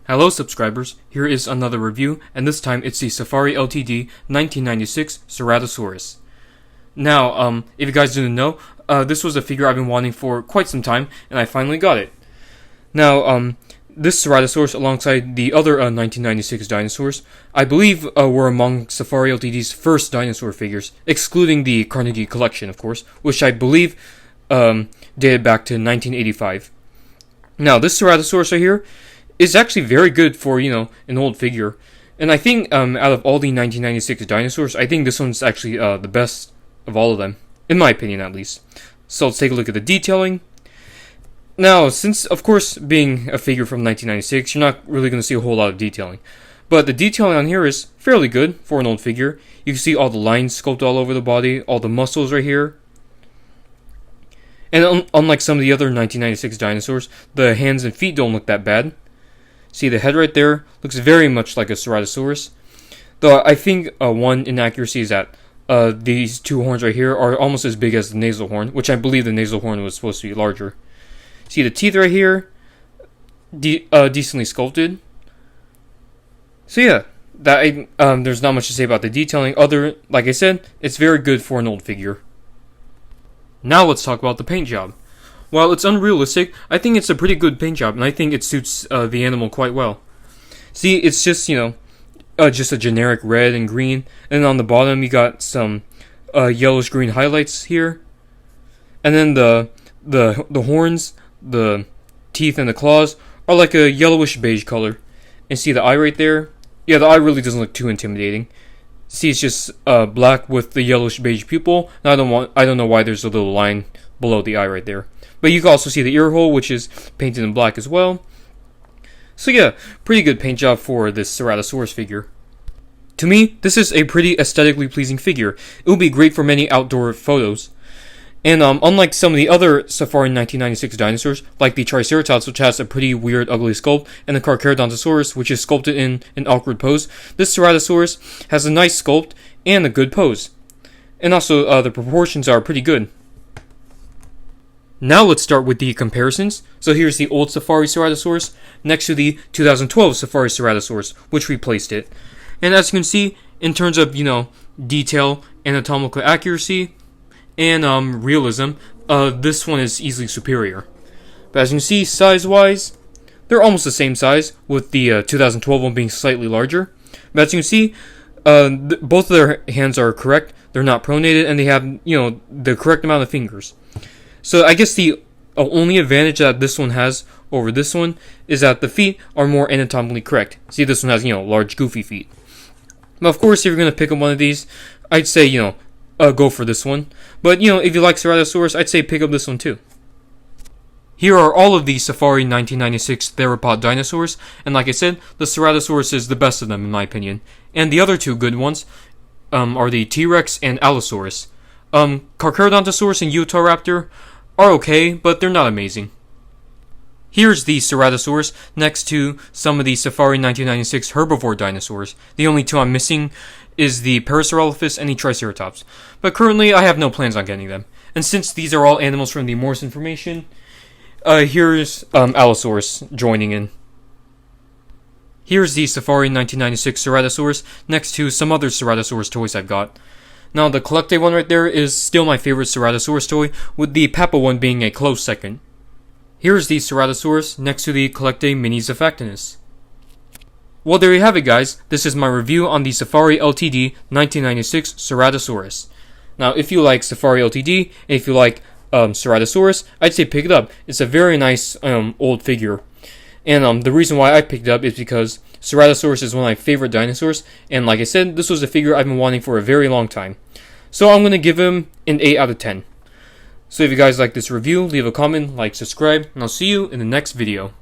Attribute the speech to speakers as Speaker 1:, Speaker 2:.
Speaker 1: Hello subscribers, here is another review, and this time it's the Safari Ltd 1996 Ceratosaurus. Now, if you guys didn't know, this was a figure I've been wanting for quite some time, and I finally got it. Now, this Ceratosaurus alongside the other 1996 dinosaurs, I believe were among Safari Ltd's first dinosaur figures, excluding the Carnegie collection, of course, which I believe dated back to 1985. Now, this Ceratosaurus right here is actually very good for, an old figure. And I think out of all the 1996 dinosaurs, I think this one's actually the best of all of them, in my opinion at least. So let's take a look at the detailing. Now, since, of course, being a figure from 1996, you're not really going to see a whole lot of detailing. But the detailing on here is fairly good for an old figure. You can see all the lines sculpted all over the body, all the muscles right here. And unlike some of the other 1996 dinosaurs, the hands and feet don't look that bad. See, the head right there looks very much like a Ceratosaurus. Though I think one inaccuracy is that these two horns right here are almost as big as the nasal horn, which I believe the nasal horn was supposed to be larger. See, the teeth right here, decently sculpted. So yeah, there's not much to say about the detailing. Like I said, it's very good for an old figure. Now let's talk about the paint job. While it's unrealistic, I think it's a pretty good paint job, and I think it suits the animal quite well. See, it's just, just a generic red and green, and on the bottom you got some yellowish-green highlights here. And then the horns, the teeth, and the claws are like a yellowish-beige color. And see the eye right there? Yeah, the eye really doesn't look too intimidating. See, it's just black with the yellowish-beige pupil, and I don't know why there's a little line below the eye right there. But you can also see the ear hole, which is painted in black as well. So yeah, pretty good paint job for this Ceratosaurus figure. To me, this is a pretty aesthetically pleasing figure. It will be great for many outdoor photos. And unlike some of the other Safari 1996 dinosaurs, like the Triceratops, which has a pretty weird, ugly sculpt, and the Carcharodontosaurus, which is sculpted in an awkward pose, this Ceratosaurus has a nice sculpt and a good pose. And also, the proportions are pretty good. Now let's start with the comparisons. So here's the old Safari Ceratosaurus next to the 2012 Safari Ceratosaurus, which replaced it. And as you can see, in terms of, detail, anatomical accuracy, and realism, this one is easily superior. But as you can see, size-wise, they're almost the same size, with the 2012 one being slightly larger. But as you can see, both of their hands are correct. They're not pronated, and they have, the correct amount of fingers. So I guess the only advantage that this one has over this one is that the feet are more anatomically correct. See, this one has, large goofy feet. But of course, if you're going to pick up one of these, I'd say, go for this one. But, if you like Ceratosaurus, I'd say pick up this one too. Here are all of the Safari 1996 theropod dinosaurs, and like I said, the Ceratosaurus is the best of them in my opinion. And the other two good ones are the T-Rex and Allosaurus. Carcharodontosaurus and Utahraptor are okay, but they're not amazing. Here's the Ceratosaurus next to some of the Safari 1996 herbivore dinosaurs. The only two I'm missing is the Parasaurolophus and the Triceratops. But currently, I have no plans on getting them. And since these are all animals from the Morse information, here's Allosaurus joining in. Here's the Safari 1996 Ceratosaurus next to some other Ceratosaurus toys I've got. Now, the Collecte one right there is still my favorite Ceratosaurus toy, with the Papa one being a close second. Here's the Ceratosaurus next to the Collecte Mini Zafactinus. Well, there you have it, guys. This is my review on the Safari Ltd 1996 Ceratosaurus. Now, if you like Safari Ltd, and if you like Ceratosaurus, I'd say pick it up. It's a very nice old figure. And the reason why I picked it up is because Ceratosaurus is one of my favorite dinosaurs, and like I said, this was a figure I've been wanting for a very long time. So I'm going to give him an 8 out of 10. So if you guys like this review, leave a comment, like, subscribe, and I'll see you in the next video.